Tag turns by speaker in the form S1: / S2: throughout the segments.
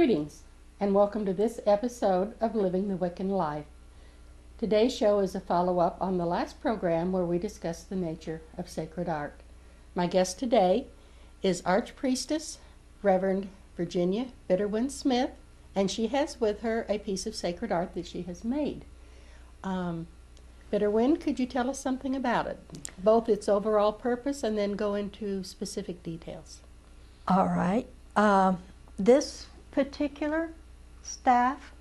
S1: Greetings, and welcome to this episode of Living the Wiccan Life. Today's show is a follow-up on the last program where we discussed the nature of sacred art. My guest today is Archpriestess Reverend Virginia Bitterwind Smith, and she has with her a piece of sacred art that she has made. Bitterwind, could you tell us something about it? Both its overall purpose and then go into specific details.
S2: All right. This particular staff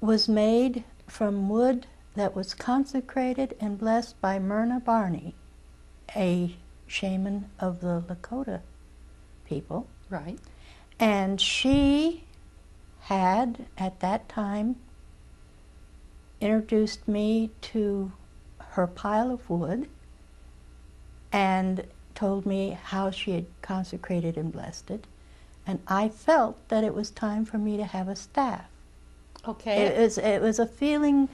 S2: was made from wood that was consecrated and blessed by Myrna Barney, a shaman of the Lakota people.
S1: Right.
S2: And she had, at that time, introduced me to her pile of wood and told me how she had consecrated and blessed it. And I felt that it was time for me to have a staff.
S1: Okay.
S2: It was a feeling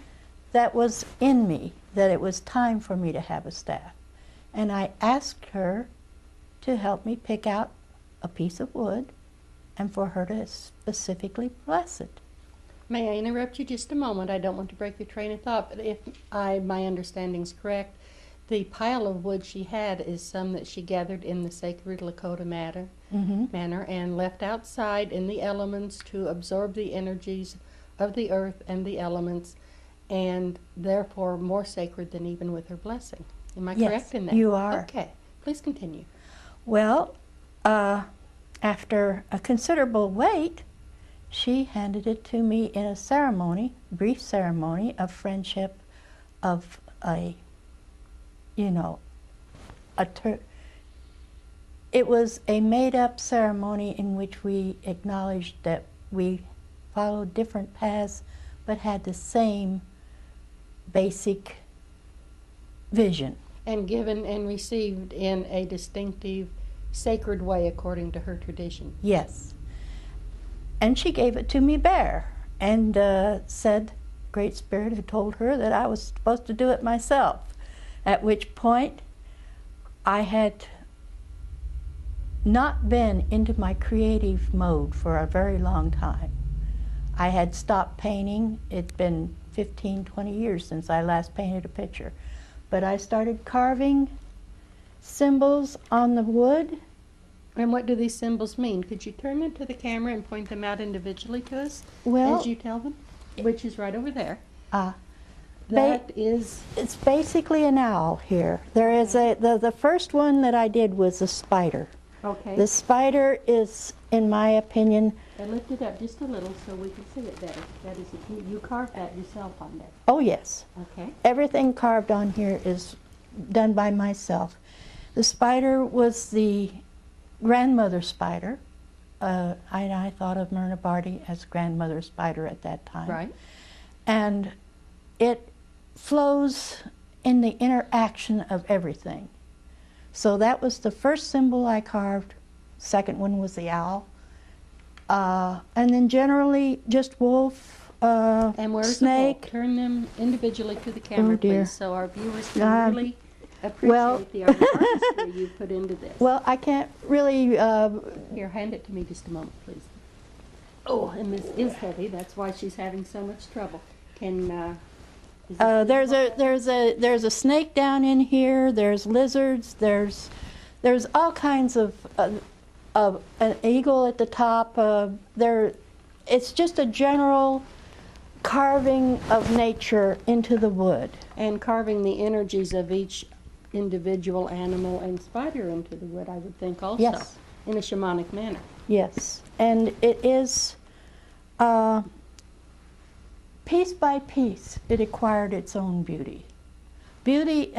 S2: that was in me that it was time for me to have a staff. And I asked her to help me pick out a piece of wood and for her to specifically bless it.
S1: May I interrupt you just a moment? I don't want to break your train of thought, but if my understanding's correct, the pile of wood she had is some that she gathered in the sacred Lakota manner and left outside in the elements to absorb the energies of the earth and the elements, and therefore more sacred than even with her blessing. Am I correct in that?
S2: You are.
S1: Okay, please continue.
S2: Well, after a considerable wait, she handed it to me in a ceremony, brief ceremony of friendship of it was a made-up ceremony in which we acknowledged that we followed different paths but had the same basic vision.
S1: And given and received in a distinctive, sacred way according to her tradition.
S2: Yes. And she gave it to me bare and said Great Spirit had told her that I was supposed to do it myself, at which point I had not been into my creative mode for a very long time. I had stopped painting. It'd been 15, 20 years since I last painted a picture. But I started carving symbols on the wood.
S1: And what do these symbols mean? Could you turn them to the camera and point them out individually to us
S2: Well,
S1: as you tell them? Which is right over there.
S2: It's basically an owl here. There is the first one that I did was a spider.
S1: Okay.
S2: The spider is, in my opinion...
S1: I lift it up just a little so we can see it better. That is, you carved that yourself on there.
S2: Oh, yes.
S1: Okay.
S2: Everything carved on here is done by myself. The spider was the grandmother spider. I thought of Myrna Barney as grandmother spider at that time.
S1: Right.
S2: And it flows in the interaction of everything. So that was the first symbol I carved. Second one was the owl. And then generally just wolf,
S1: and where's
S2: snake.
S1: The wolf? Turn them individually to the camera,
S2: dear.
S1: please, so our viewers can really appreciate the artistry you put into this.
S2: Well, I can't really...
S1: Here, hand it to me just a moment, please. Oh, and this is heavy. That's why she's having so much trouble. Can...
S2: there's a snake down in here. There's lizards. There's all kinds of an eagle at the top. It's just a general carving of nature into the wood
S1: and carving the energies of each individual animal and spider into the wood. I would think also.
S2: Yes.
S1: In a shamanic manner.
S2: Yes, and it is. Piece by piece, it acquired its own beauty. Beauty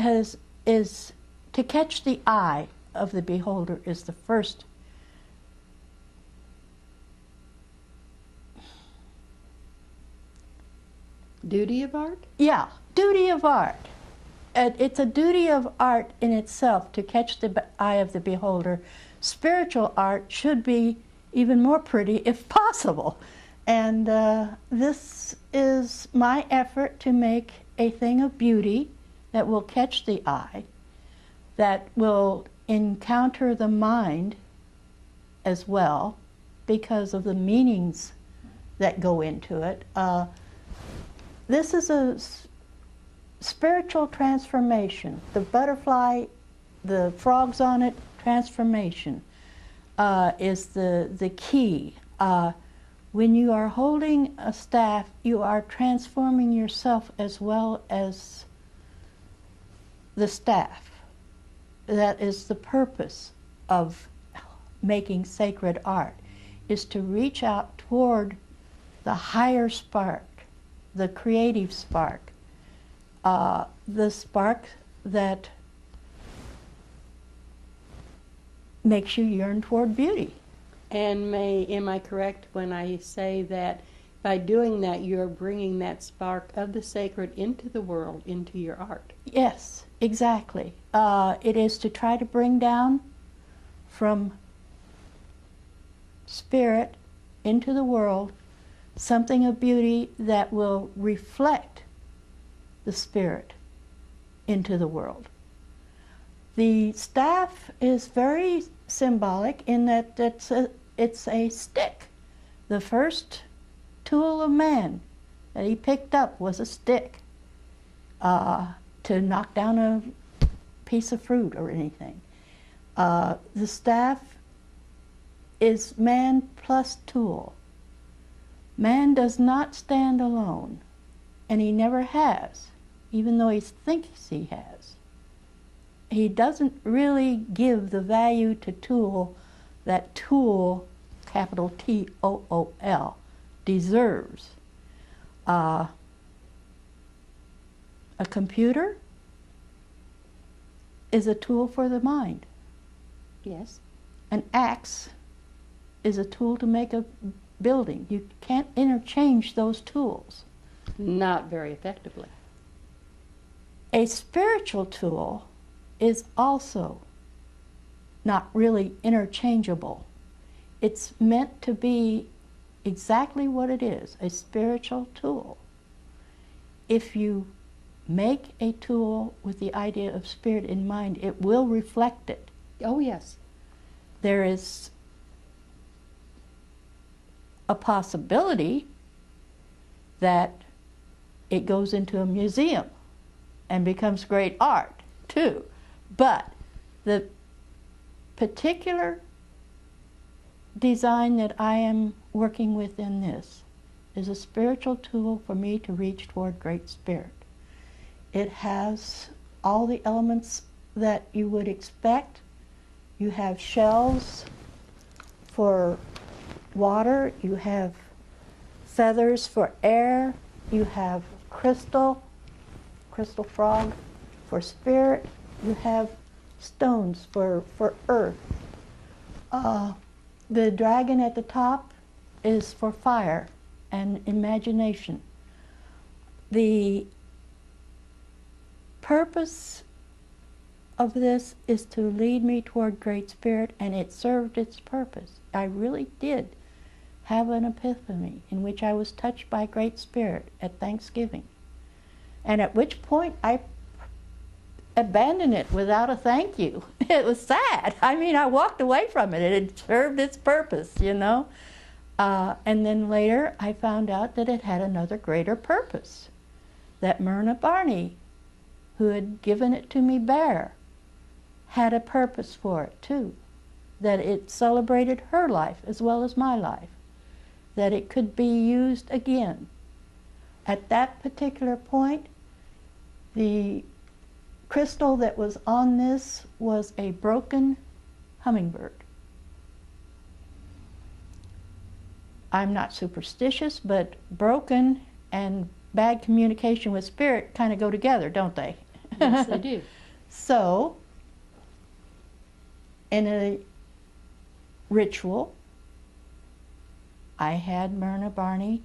S2: is to catch the eye of the beholder is the first.
S1: Duty of art?
S2: Yeah, duty of art. It's a duty of art in itself to catch the eye of the beholder. Spiritual art should be even more pretty if possible. And this is my effort to make a thing of beauty that will catch the eye, that will encounter the mind as well, because of the meanings that go into it. This is a spiritual transformation. The butterfly, the frogs on it, transformation is the key. When you are holding a staff, you are transforming yourself as well as the staff. That is the purpose of making sacred art, is to reach out toward the higher spark, the creative spark, the spark that makes you yearn toward beauty.
S1: And am I correct when I say that by doing that you're bringing that spark of the sacred into the world, into your art?
S2: Yes, exactly. It is to try to bring down from spirit into the world something of beauty that will reflect the spirit into the world. The staff is very symbolic in that it's a stick. The first tool of man that he picked up was a stick to knock down a piece of fruit or anything. The staff is man plus tool. Man does not stand alone, and he never has, even though he thinks he has. He doesn't really give the value to tool that tool, capital T-O-O-L, deserves. A computer is a tool for the mind.
S1: Yes.
S2: An axe is a tool to make a building. You can't interchange those tools.
S1: Not very effectively.
S2: A spiritual tool is also not really interchangeable. It's meant to be exactly what it is, a spiritual tool. If you make a tool with the idea of spirit in mind, it will reflect it.
S1: Oh, yes.
S2: There is a possibility that it goes into a museum and becomes great art, too. But the particular design that I am working with in this is a spiritual tool for me to reach toward Great Spirit. It has all the elements that you would expect. You have shells for water, you have feathers for air, you have crystal frog for spirit, you have stones for earth. The dragon at the top is for fire and imagination. The purpose of this is to lead me toward Great Spirit, and it served its purpose. I really did have an epiphany in which I was touched by Great Spirit at Thanksgiving, and at which point I abandoned it without a thank you. It was sad. I mean, I walked away from it. It had served its purpose, you know. And then later I found out that it had another greater purpose, that Myrna Barney, who had given it to me bare, had a purpose for it too, that it celebrated her life as well as my life, that it could be used again. At that particular point, the crystal that was on this was a broken hummingbird. I'm not superstitious, but broken and bad communication with spirit kind of go together, don't they?
S1: Yes, they do.
S2: So, in a ritual, I had Myrna Barney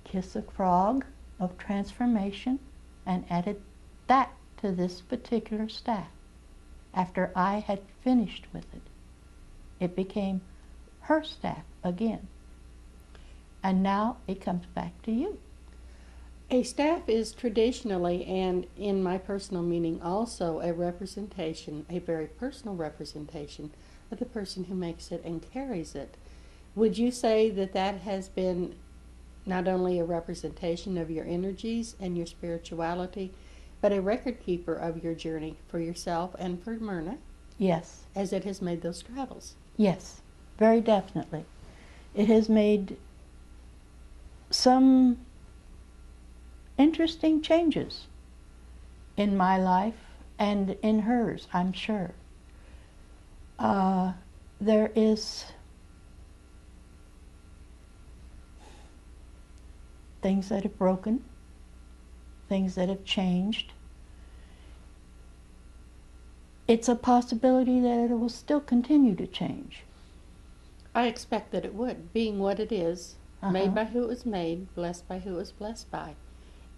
S2: kiss a frog of transformation and added that to this particular staff. After I had finished with it, it became her staff again. And now it comes back to you.
S1: A staff is traditionally, and in my personal meaning also, a representation, a very personal representation of the person who makes it and carries it. Would you say that that has been not only a representation of your energies and your spirituality, but a record keeper of your journey for yourself and for Myrna,
S2: Yes,
S1: as it has made those travels?
S2: yes, very definitely. It has made some interesting changes in my life and in hers, I'm sure. There is things that have broken, things that have changed. It's a possibility that it will still continue to change.
S1: I expect that it would, being what it is, made by who it was made, blessed by who it was blessed by.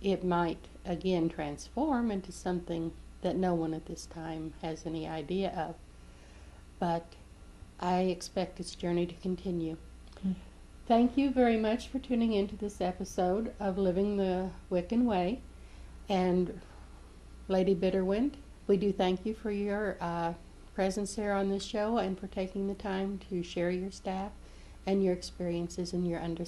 S1: It might again transform into something that no one at this time has any idea of. But I expect its journey to continue. Thank you very much for tuning into this episode of Living the Wiccan Way. And Lady Bitterwind, we do thank you for your presence here on this show and for taking the time to share your staff and your experiences and your understanding.